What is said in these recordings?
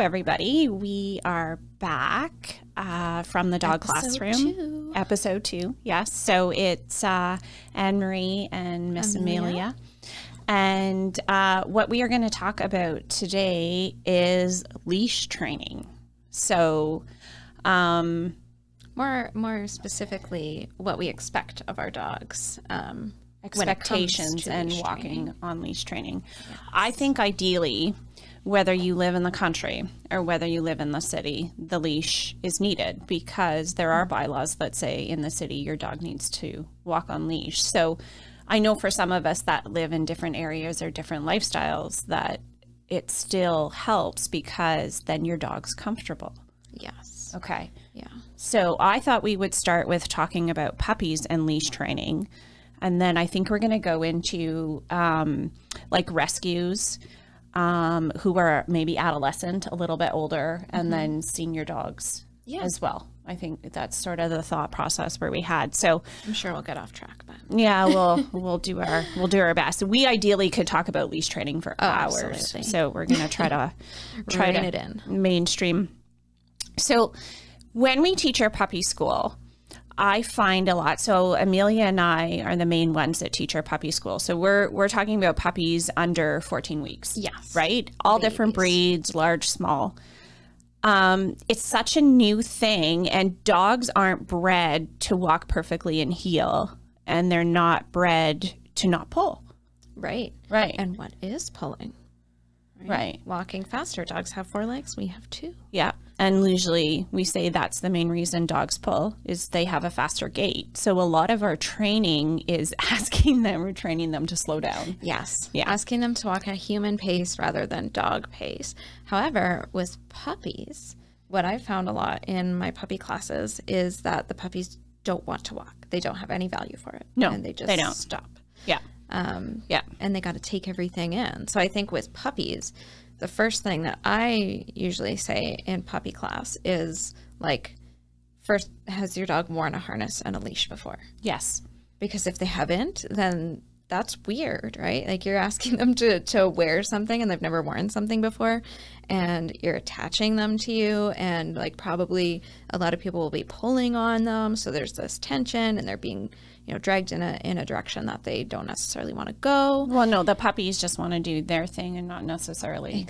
everybody. We are back from the dog classroom. Episode 2, yes. So it's Anne-Marie and Miss Amelia. And what we are going to talk about today is leash training. So more specifically, what we expect of our dogs. Expectations and walking on leash training. Yes. I think ideally, whether you live in the country or whether you live in the city, the leash is needed because there are bylaws that say in the city your dog needs to walk on leash. So I know for some of us that live in different areas or different lifestyles that it still helps because then your dog's comfortable. Yes. Okay. Yeah. So I thought we would start with talking about puppies and leash training. And then I think we're going to go into like rescues who are maybe adolescent, a little bit older, and then senior dogs as well. I think that's sort of the thought process where we had. So I'm sure we'll get off track, but yeah, we'll do our best. We ideally could talk about leash training for hours. Absolutely. So we're going to try to rein it in mainstream. So when we teach our puppy school, I find a lot. So Amelia and I are the main ones that teach our puppy school. So we're talking about puppies under 14 weeks. Yes. Right? All Babies. Different breeds, large, small. It's such a new thing, and dogs aren't bred to walk perfectly and heel, and they're not bred to not pull. Right. Right. And what is pulling? Right. Walking faster. Dogs have 4 legs. We have 2. Yeah. And usually we say that's the main reason dogs pull is they have a faster gait. So a lot of our training is we're training them to slow down. Yes. Yeah. Asking them to walk at human pace rather than dog pace. However, with puppies, what I've found a lot in my puppy classes is that the puppies don't want to walk. They don't have any value for it. No, and they don't stop. Yeah. Yeah. And they got to take everything in. So I think with puppies, the first thing that I usually say in puppy class is like, first, has your dog worn a harness and a leash before? Yes. Because if they haven't, then that's weird, right? Like you're asking them to wear something and they've never worn something before, and you're attaching them to you, and like probably a lot of people will be pulling on them. So there's this tension and they're being, dragged in a direction that they don't necessarily want to go. Well, no, the puppies just want to do their thing and not necessarily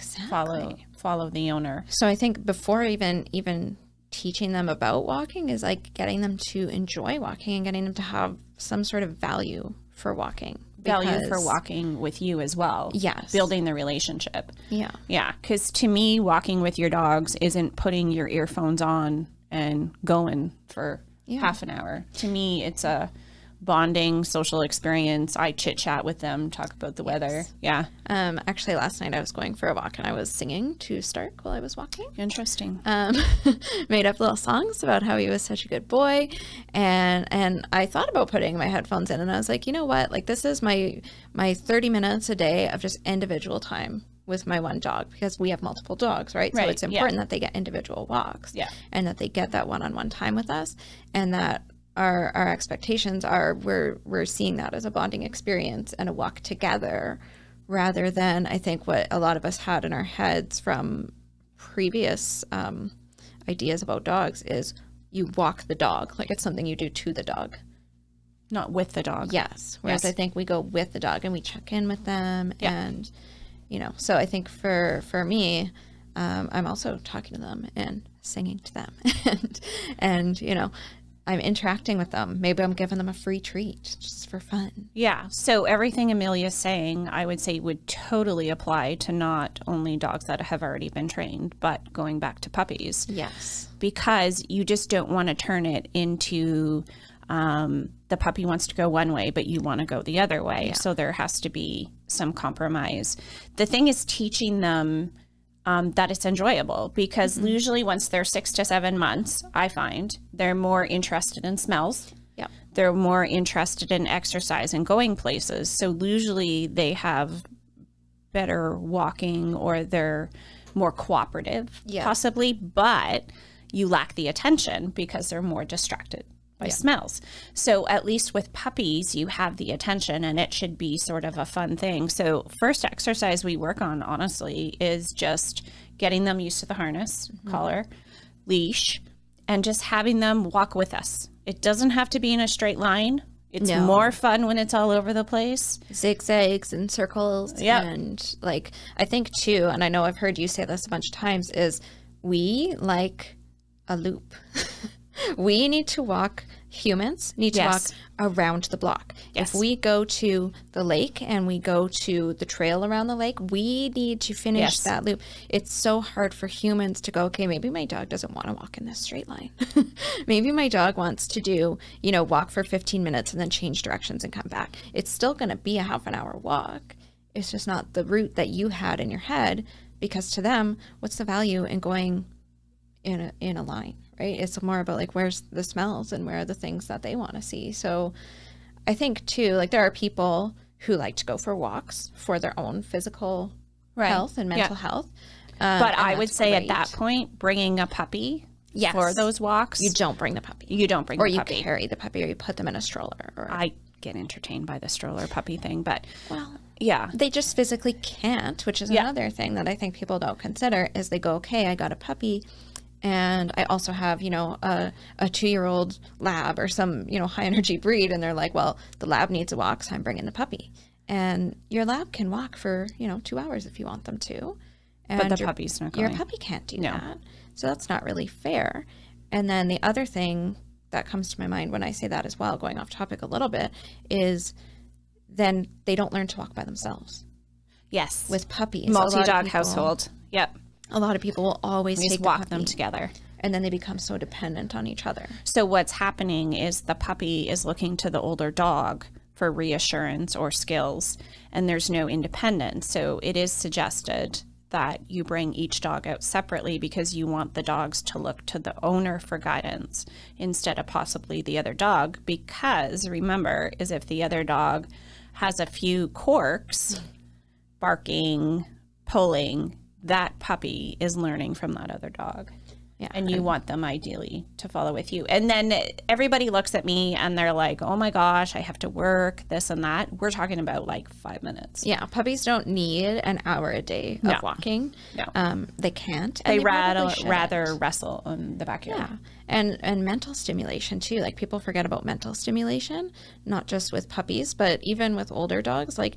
follow the owner. So I think before even teaching them about walking is like getting them to enjoy walking and getting them to have some sort of value for walking. Value for walking with you as well. Yes. Building the relationship. Yeah. Yeah. Because to me, walking with your dogs isn't putting your earphones on and going for half an hour. To me, it's a bonding social experience. I chit chat with them, talk about the weather. Yeah. Actually last night I was going for a walk and I was singing to Stark while I was walking. Interesting. Made up little songs about how he was such a good boy, and I thought about putting my headphones in, and I was like, you know what, like this is my 30 minutes a day of just individual time with my one dog, because we have multiple dogs, right? So it's important that they get individual walks, and that they get that one-on-one time with us, and that our expectations are we're seeing that as a bonding experience and a walk together, rather than I think what a lot of us had in our heads from previous ideas about dogs is you walk the dog, like it's something you do to the dog, not with the dog. Yes. Whereas I think we go with the dog and we check in with them, and so I think for me, I'm also talking to them and singing to them, and I'm interacting with them. Maybe I'm giving them a free treat just for fun. Yeah. So everything Amelia's saying, I would say would totally apply to not only dogs that have already been trained, but going back to puppies. Yes. Because you just don't want to turn it into the puppy wants to go one way, but you want to go the other way. Yeah. So there has to be some compromise. The thing is teaching them that it's enjoyable, because usually once they're 6 to 7 months, I find they're more interested in smells. Yeah. They're more interested in exercise and going places. So usually they have better walking, or they're more cooperative, possibly, but you lack the attention because they're more distracted. by smells. So at least with puppies, you have the attention, and it should be sort of a fun thing. So first exercise we work on, honestly, is just getting them used to the harness, collar, leash, and just having them walk with us. It doesn't have to be in a straight line. It's more fun when it's all over the place. Zigzags and circles. And like, I think too, and I know I've heard you say this a bunch of times, is we like a loop. We need to walk, humans need to walk around the block. If we go to the lake and we go to the trail around the lake, we need to finish that loop. It's so hard for humans to go, okay, maybe my dog doesn't want to walk in this straight line. Maybe my dog wants to do, you know, walk for 15 minutes and then change directions and come back. It's still going to be a half an hour walk. It's just not the route that you had in your head, because to them, what's the value in going in a line? Right? It's more about like, where's the smells and where are the things that they want to see. So I think too, like there are people who like to go for walks for their own physical health and mental health. But I would say at that point, bringing a puppy for those walks. You don't bring the puppy. You don't bring the puppy. Or you carry the puppy, or you put them in a stroller. Or I get entertained by the stroller puppy thing, but they just physically can't, which is another thing that I think people don't consider, is they go, okay, I got a puppy, and I also have, you know, a 2-year-old lab or some, you know, high energy breed. And they're like, well, the lab needs a walk, so I'm bringing the puppy. And your lab can walk for, you know, 2 hours if you want them to. And but the puppy's not going. Your puppy can't do that. So that's not really fair. And then the other thing that comes to my mind when I say that as well, going off topic a little bit, is then they don't learn to walk by themselves. Yes. With puppies. Multi-dog household. Yep. A lot of people will always take walk them together. And then they become so dependent on each other. So what's happening is the puppy is looking to the older dog for reassurance or skills, and there's no independence. So it is suggested that you bring each dog out separately, because you want the dogs to look to the owner for guidance instead of possibly the other dog. Because remember, is if the other dog has a few quirks, barking, pulling, that puppy is learning from that other dog. Yeah, and you want them ideally to follow with you. And then everybody looks at me and they're like, oh my gosh, I have to work, this and that. We're talking about like 5 minutes. Yeah, puppies don't need an hour a day of walking. No. They can't. They rather wrestle in the backyard. Yeah, and mental stimulation too. Like, people forget about mental stimulation, not just with puppies, but even with older dogs. Like,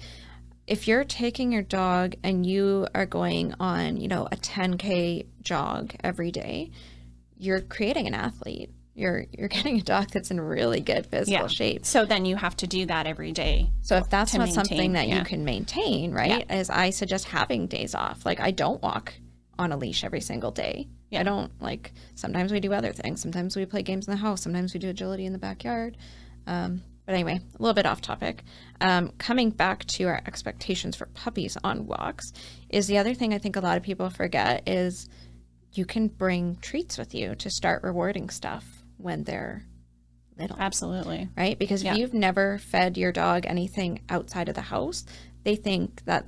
if you're taking your dog and you are going on, you know, a 10K jog every day, you're creating an athlete. You're getting a dog that's in really good physical shape. So then you have to do that every day. So if that's not something that you can maintain, right, as I suggest having days off. Like, I don't walk on a leash every single day. I don't, like, sometimes we do other things. Sometimes we play games in the house. Sometimes we do agility in the backyard. But anyway, a little bit off topic. Coming back to our expectations for puppies on walks is the other thing I think a lot of people forget is you can bring treats with you to start rewarding stuff when they're little. Absolutely. Right? Because if you've never fed your dog anything outside of the house, they think that,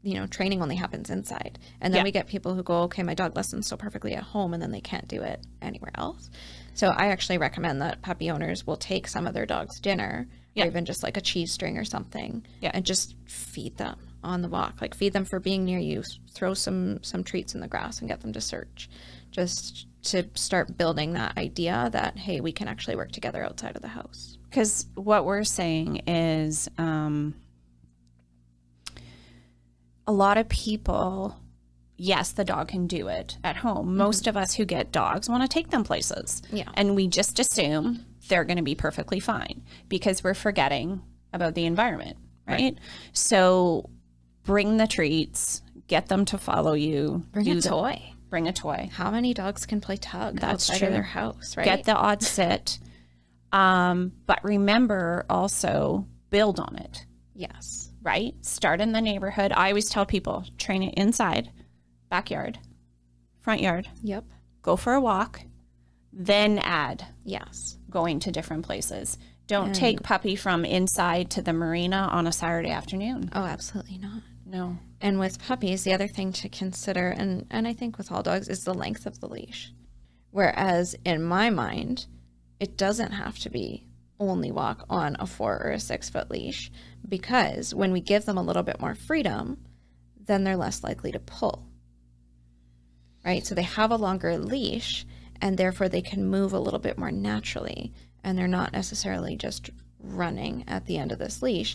you know, training only happens inside. And then we get people who go, okay, my dog listens so perfectly at home, and then they can't do it anywhere else. So I actually recommend that puppy owners will take some of their dog's dinner, or even just like a cheese string or something, and just feed them on the walk. Like, feed them for being near you, throw some treats in the grass and get them to search, just to start building that idea that, hey, we can actually work together outside of the house. Because what we're saying is a lot of people, yes, the dog can do it at home. Most of us who get dogs want to take them places. Yeah. And we just assume they're going to be perfectly fine because we're forgetting about the environment, right? So bring the treats, get them to follow you. Bring a toy. Bring a toy. How many dogs can play tug outside of their house, right? Get the odd sit. But remember also, build on it. Yes. Right? Start in the neighborhood. I always tell people, train it inside, backyard, front yard. Yep. Go for a walk, then add. Yes. Going to different places. Don't take puppy from inside to the marina on a Saturday afternoon. Oh, absolutely not. No. And with puppies, the other thing to consider, and I think with all dogs, is the length of the leash. Whereas in my mind, it doesn't have to be only walk on a 4 or a 6 foot leash, because when we give them a little bit more freedom, then they're less likely to pull, right? So they have a longer leash, and therefore they can move a little bit more naturally, and they're not necessarily just running at the end of this leash.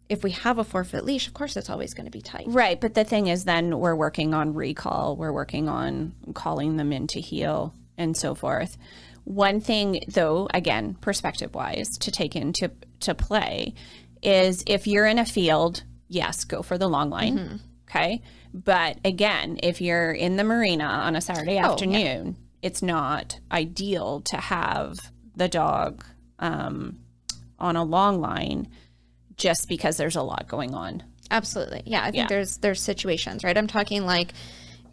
If we have a 4 foot leash, of course, it's always going to be tight. Right. But the thing is, then we're working on recall. We're working on calling them in to heel and so forth. One thing, though, again, perspective wise, to take into play is if you're in a field, yes, go for the long line. Okay. But again, if you're in the marina on a Saturday afternoon, it's not ideal to have the dog on a long line just because there's a lot going on. Absolutely. Yeah, I think there's situations, right? I'm talking like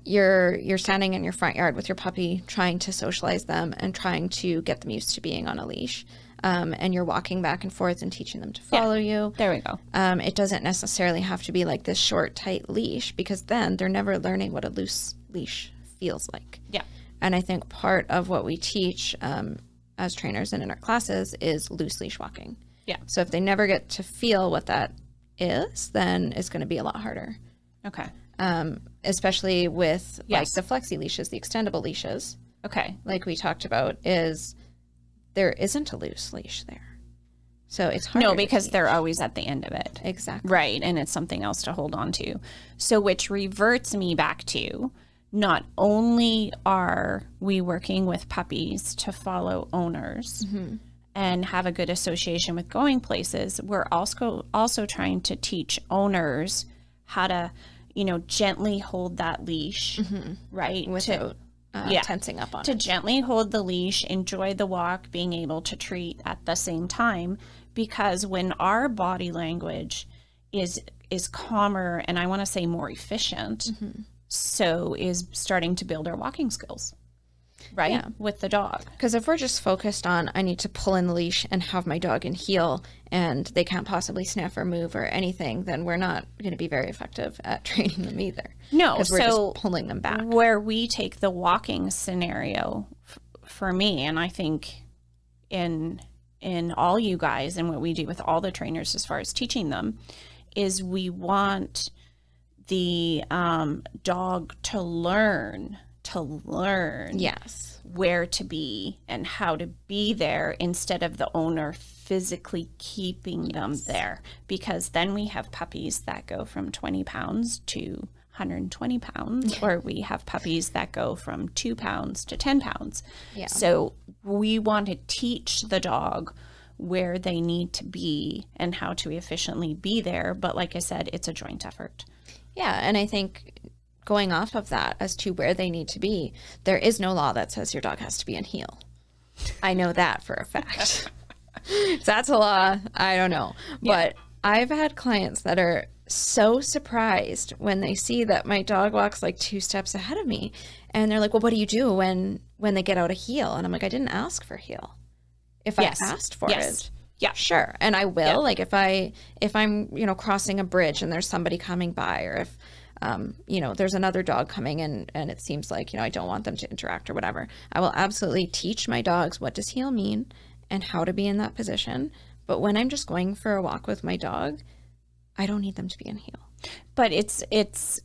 you're standing in your front yard with your puppy trying to socialize them and trying to get them used to being on a leash. And you're walking back and forth and teaching them to follow you. There we go. It doesn't necessarily have to be like this short, tight leash, because then they're never learning what a loose leash feels like. Yeah. And I think part of what we teach as trainers and in our classes is loose leash walking. Yeah. So if they never get to feel what that is, then it's going to be a lot harder. Okay. Especially with like the flexi leashes, the extendable leashes. Okay. Like we talked about, is there isn't a loose leash there. So it's hard. No, because they're always at the end of it. Exactly. Right. And it's something else to hold on to. So which reverts me back to, not only are we working with puppies to follow owners and have a good association with going places, we're also trying to teach owners how to, gently hold that leash, right? Without tensing up on it. To gently hold the leash, enjoy the walk, being able to treat at the same time. Because when our body language is calmer, and I want to say more efficient, so is starting to build our walking skills, right? Yeah. With the dog. Because if we're just focused on, I need to pull in the leash and have my dog in heel and they can't possibly sniff or move or anything, then we're not going to be very effective at training them either. No, because we're just pulling them back. Where we take the walking scenario for me, and I think in all you guys and what we do with all the trainers as far as teaching them, is we want the dog to learn yes, where to be and how to be there, instead of the owner physically keeping them there. Because then we have puppies that go from 20 pounds to 120 pounds, or we have puppies that go from 2 pounds to 10 pounds. Yeah. So we want to teach the dog where they need to be and how to efficiently be there. But like I said, it's a joint effort. Yeah, and I think going off of that as to where they need to be, there is no law that says your dog has to be in heel. I know that for a fact. If that's a law, I don't know. Yeah. But I've had clients that are so surprised when they see that my dog walks like 2 steps ahead of me. And they're like, well, what do you do when they get out of heel? And I'm like, I didn't ask for heel. If I asked for it, yeah, sure. And I will. Yeah. Like if I'm, crossing a bridge and there's somebody coming by, or if, there's another dog coming in and it seems like, I don't want them to interact or whatever, I will absolutely teach my dogs what does heel mean and how to be in that position. But when I'm just going for a walk with my dog, I don't need them to be in heel. But it's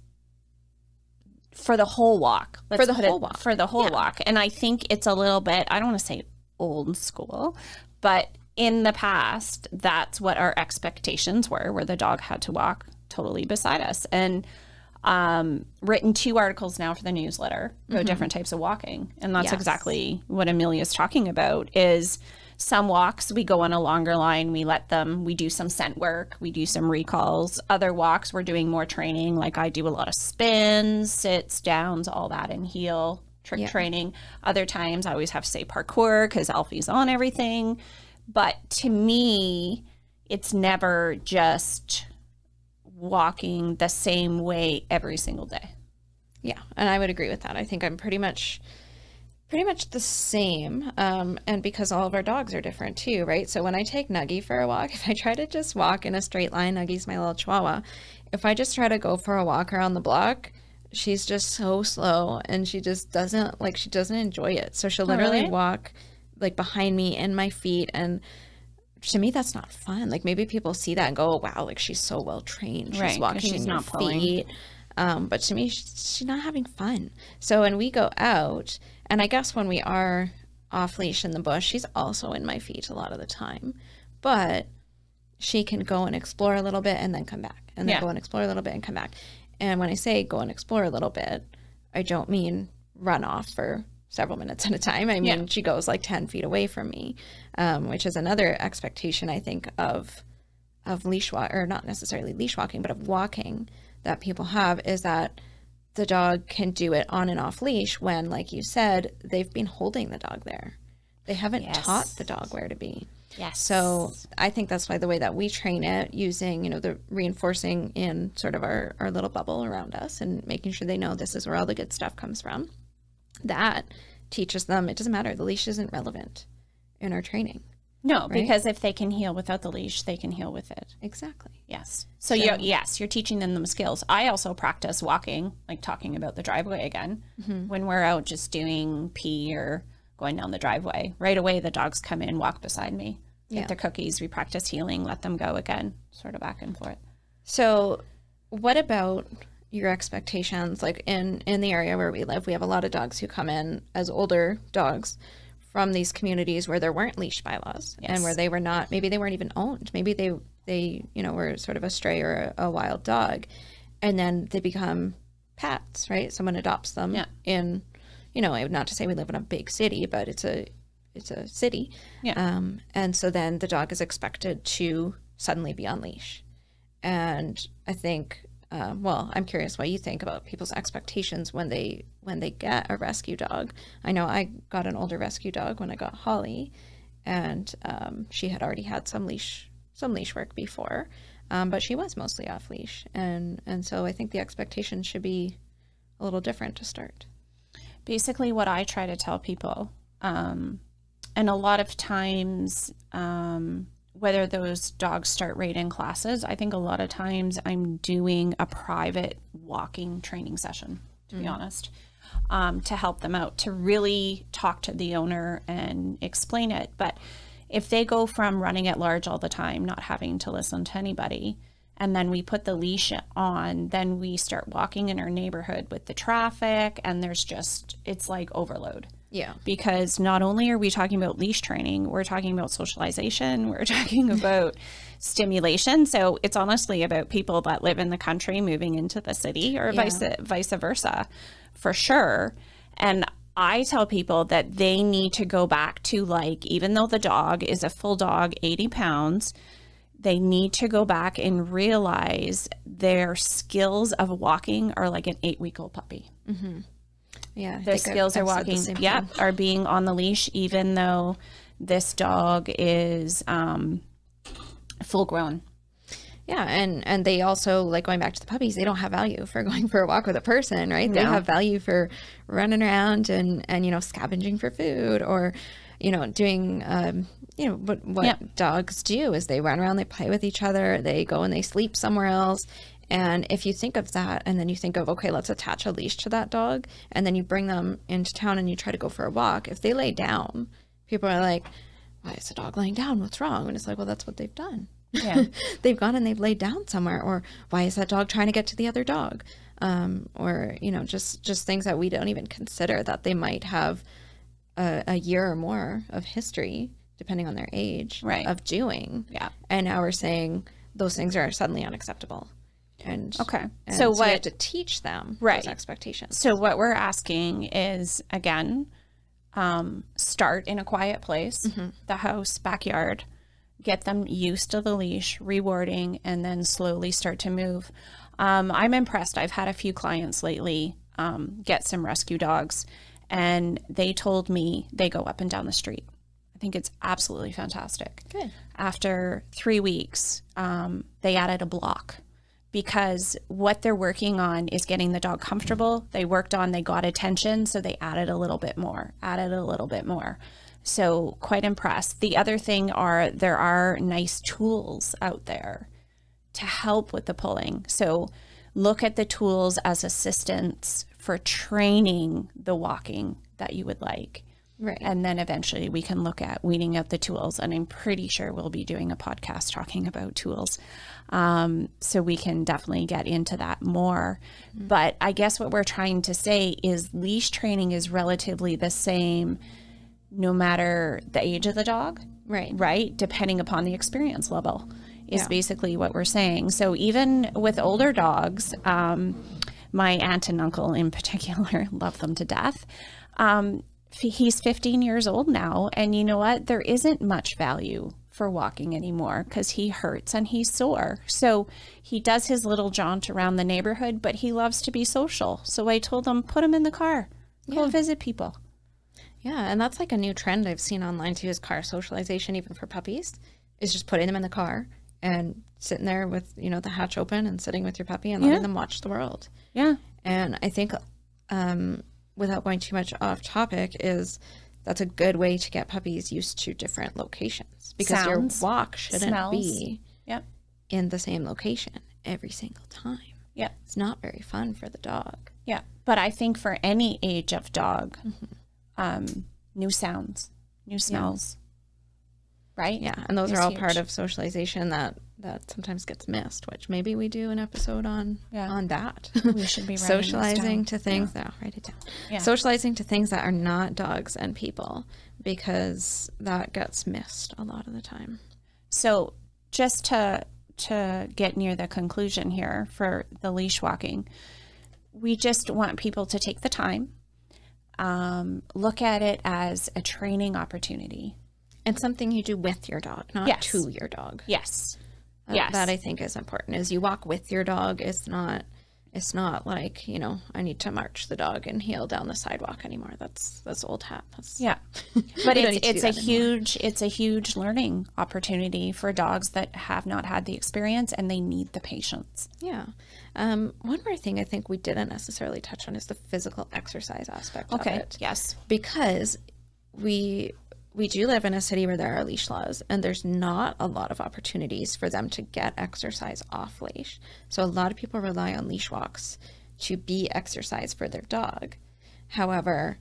for the whole walk. For the whole walk. For the whole walk. And I think it's a little bit, I don't want to say old school, but in the past, that's what our expectations were, where the dog had to walk totally beside us. And written 2 articles now for the newsletter about different types of walking. And that's exactly what Amelia's talking about, is some walks we go on a longer line, we do some scent work, we do some recalls. Other walks we're doing more training, like I do a lot of spins, sits, downs, all that in heel, trick training. Other times I always have to say parkour because Alfie's on everything. But to me, it's never just walking the same way every single day. Yeah, and I would agree with that. I think I'm pretty much the same, and because all of our dogs are different too, right? So when I take Nuggie for a walk, if I try to just walk in a straight line, Nuggie's my little chihuahua, if I just try to go for a walk around the block, she's just so slow and she just doesn't enjoy it. So she'll literally walk like behind me in my feet. And to me, that's not fun. Like maybe people see that and go, oh, wow, like she's so well trained. She's walking in your feet. But to me, she's not having fun. So when we go out, and I guess when we are off leash in the bush, she's also in my feet a lot of the time, but she can go and explore a little bit and then come back, and then go and explore a little bit and come back. And when I say go and explore a little bit, I don't mean run off for several minutes at a time. I mean, she goes like 10 feet away from me, which is another expectation, I think, of leash walk, or not necessarily leash walking, but of walking that people have, is that the dog can do it on and off leash when, like you said, they've been holding the dog there. They haven't taught the dog where to be. Yes. So I think that's why the way that we train it, using, you know, the reinforcing in sort of our little bubble around us and making sure they know this is where all the good stuff comes from, that teaches them it doesn't matter. The leash isn't relevant in our training. No, right? Because if they can heal without the leash, they can heal with it. Exactly. Yes. So you're teaching them skills. I also practice walking, like talking about the driveway again. When we're out just doing pee or going down the driveway, right away the dogs come in, walk beside me, get their cookies, we practice healing, let them go again, sort of back and forth. So what about your expectations? Like in the area where we live, we have a lot of dogs who come in as older dogs from these communities where there weren't leash bylaws and where they were not, maybe they weren't even owned. Maybe they you know, were sort of a stray or a wild dog, and then they become pets, right? Someone adopts them in, you know, not to say we live in a big city, but it's a city. And so then the dog is expected to suddenly be on leash. And I think, well, I'm curious what you think about people's expectations when they get a rescue dog. I know I got an older rescue dog when I got Holly, and she had already had some leash work before, but she was mostly off leash. And so I think the expectation should be a little different to start. Basically what I try to tell people, and a lot of times, whether those dogs start right in classes, I think a lot of times I'm doing a private walking training session, to be honest, to help them out, to really talk to the owner and explain it. But if they go from running at large all the time, not having to listen to anybody, and then we put the leash on, then we start walking in our neighborhood with the traffic, and it's like overload. Yeah. Because not only are we talking about leash training, we're talking about socialization, we're talking about stimulation. So it's honestly about people that live in the country moving into the city, or vice versa, for sure. And I tell people that they need to go back to, like, even though the dog is a full dog, 80 pounds, they need to go back and realize their skills of walking are like an 8-week-old puppy. Yeah, their skills are walking, are being on the leash, even though this dog is full grown. Yeah, and they also, like, going back to the puppies, they don't have value for going for a walk with a person, right? They have value for running around and you know, scavenging for food, or, you know, doing you know, what dogs do is they run around, they play with each other, they go and they sleep somewhere else. And if you think of that, and then you think of, okay, let's attach a leash to that dog, and then you bring them into town and you try to go for a walk, if they lay down, people are like, why is the dog laying down? What's wrong? And it's like, well, that's what they've done. Yeah. They've gone and they've laid down somewhere. Or why is that dog trying to get to the other dog? Or, you know, just things that we don't even consider, that they might have a year or more of history, depending on their age, of doing. Yeah. And now we're saying those things are suddenly unacceptable. And so we have to teach them those expectations. So what we're asking is, again, start in a quiet place, the house, backyard, get them used to the leash, rewarding, and then slowly start to move. I'm impressed. I've had a few clients lately get some rescue dogs, and they told me they go up and down the street. I think it's absolutely fantastic. Good. After 3 weeks, they added a block, because what they're working on is getting the dog comfortable. They got attention, so they added a little bit more. So quite impressed. The other thing there are nice tools out there to help with the pulling. So look at the tools as assistance for training the walking that you would like. Right. And then eventually we can look at weeding out the tools. And I'm pretty sure we'll be doing a podcast talking about tools. So we can definitely get into that more. But I guess what we're trying to say is leash training is relatively the same no matter the age of the dog. Right. Right? Depending upon the experience level is basically what we're saying. So even with older dogs, my aunt and uncle in particular love them to death. He's 15 years old now, and you know what? There isn't much value for walking anymore because he hurts and he's sore. So he does his little jaunt around the neighborhood, but he loves to be social. So I told him, put him in the car, go visit people. Yeah, and that's like a new trend I've seen online too, is car socialization, even for puppies, is just putting them in the car and sitting there with, you know, the hatch open and sitting with your puppy and letting them watch the world. Yeah. And I think, without going too much off topic, that's a good way to get puppies used to different locations, because Sounds, your walk shouldn't be in the same location every single time. Yeah. It's not very fun for the dog. Yeah. But I think for any age of dog, new sounds, new smells, right? Yeah. And those are all huge. part of socialization that sometimes gets missed, which maybe we do an episode on that. We should be socializing to things that, I'll write it down. Yeah. Socializing to things that are not dogs and people, because that gets missed a lot of the time. So just to get near the conclusion here for the leash walking, we just want people to take the time, look at it as a training opportunity. And something you do with your dog, not to your dog. Yes. That I think is important, is you walk with your dog. It's not like, you know, I need to march the dog and heel down the sidewalk anymore. That's old hat. But it's a huge learning opportunity for dogs that have not had the experience, and they need the patience. Yeah. One more thing I think we didn't necessarily touch on is the physical exercise aspect of it. Yes. Because we do live in a city where there are leash laws, and there's not a lot of opportunities for them to get exercise off leash. So a lot of people rely on leash walks to be exercise for their dog. However,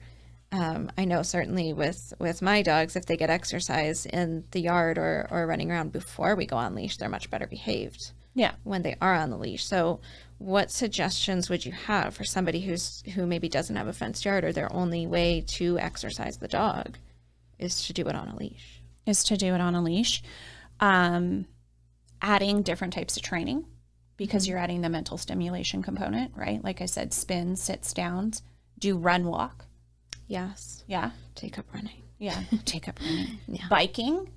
I know certainly with my dogs, if they get exercise in the yard or running around before we go on leash, they're much better behaved when they are on the leash. So what suggestions would you have for somebody who maybe doesn't have a fenced yard, or their only way to exercise the dog is to do it on a leash? Adding different types of training, because you're adding the mental stimulation component, right? Like I said, spins, sits, downs, do run, walk. Yes. Yeah. Take up running. Yeah. Take up running. Yeah. Biking.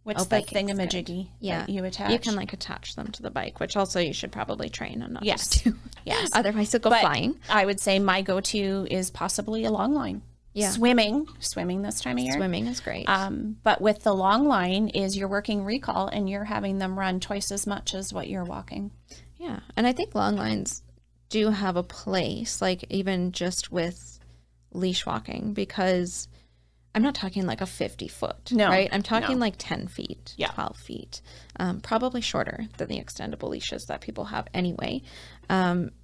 What's the thingamajiggy that you attach? You can like attach them to the bike, which also you should probably train and not yes. just do. Yes. Otherwise they'll go flying. I would say my go-to is possibly a long line. Yeah. Swimming this time of year. Swimming is great. But with the long line is you're working recall, and you're having them run twice as much as what you're walking. Yeah. And I think long lines do have a place, like even just with leash walking, because I'm not talking like a 50-foot, right? I'm talking like 10 feet, 12 feet, probably shorter than the extendable leashes that people have anyway,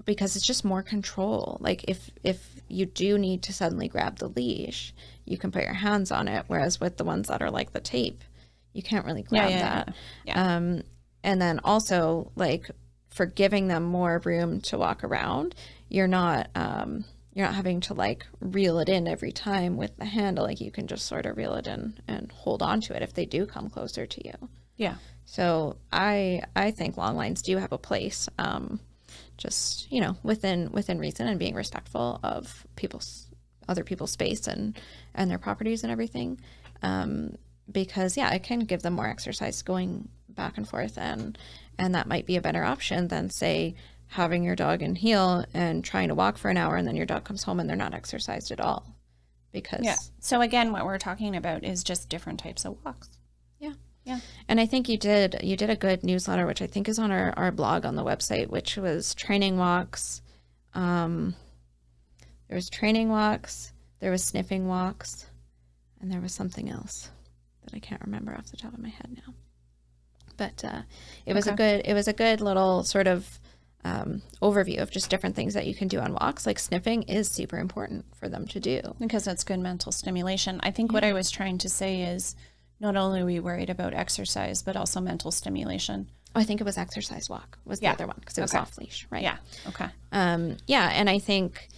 because it's just more control. Like if you do need to suddenly grab the leash, you can put your hands on it, whereas with the ones that are like the tape, you can't really grab that. Yeah. And then also, like, for giving them more room to walk around, you're not having to like reel it in every time with the handle. Like, you can just sort of reel it in and hold on to it if they do come closer to you. Yeah. So I think long lines do have a place, just, you know, within reason, and being respectful of other people's space and their properties and everything. Because it can give them more exercise going back and forth, and that might be a better option than, say, having your dog in heel and trying to walk for an hour, and then your dog comes home and they're not exercised at all. Because so again, what we're talking about is just different types of walks. Yeah. And I think you did a good newsletter, which I think is on our blog on the website, which was training walks. There was training walks, there was sniffing walks, and there was something else that I can't remember off the top of my head now. But it was a good little sort of overview of just different things that you can do on walks. Like sniffing is super important for them to do. Because it's good mental stimulation. I think what I was trying to say is not only are we worried about exercise, but also mental stimulation. Oh, I think it was exercise walk was the other one because it was off leash, right? Yeah. Okay. Yeah. And I think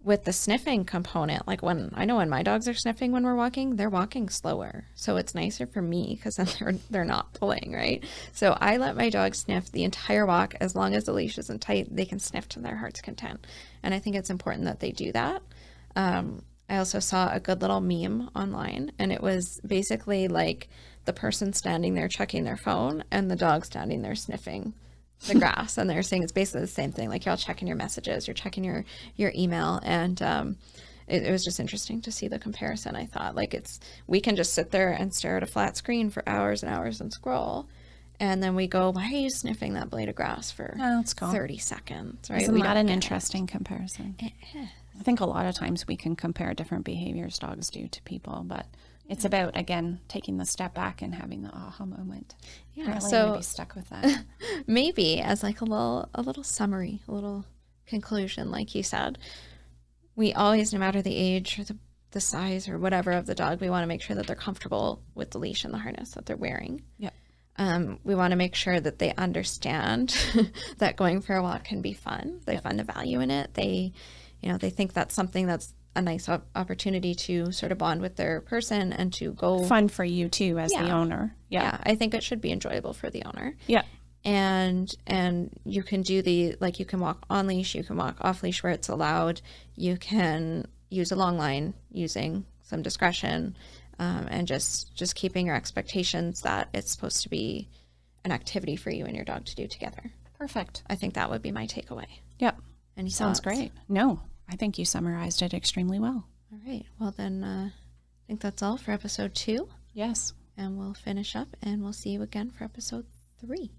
with the sniffing component, like when my dogs are sniffing when we're walking, they're walking slower. So it's nicer for me because then they're not pulling, right? So I let my dog sniff the entire walk. As long as the leash isn't tight, they can sniff to their heart's content. And I think it's important that they do that. I also saw a good little meme online, and it was basically like the person standing there checking their phone and the dog standing there sniffing the grass. And they're saying it's basically the same thing. Like you're all checking your messages, you're checking your email. And it was just interesting to see the comparison. I thought like we can just sit there and stare at a flat screen for hours and hours and scroll. And then we go, why are you sniffing that blade of grass for 30 seconds? Right? Isn't that an interesting comparison? It is. I think a lot of times we can compare different behaviors dogs do to people, but it's about, again, taking the step back and having the aha moment. Yeah, really so maybe stuck with that. Maybe as like a little summary, a little conclusion, like you said, we always, no matter the age or the size or whatever of the dog, we want to make sure that they're comfortable with the leash and the harness that they're wearing. Yeah. We want to make sure that they understand that going for a walk can be fun. They find the value in it. They think that's something that's a nice opportunity to sort of bond with their person and to go fun for you too as the owner. Yeah. I think it should be enjoyable for the owner. Yeah. And you can do you can walk on leash, you can walk off leash where it's allowed. You can use a long line using some discretion, and just keeping your expectations that it's supposed to be an activity for you and your dog to do together. Perfect. I think that would be my takeaway. Yep. Any Sounds thoughts? great. No, I think you summarized it extremely well. All right. Well, then I think that's all for episode 2. Yes. And we'll finish up and we'll see you again for episode 3.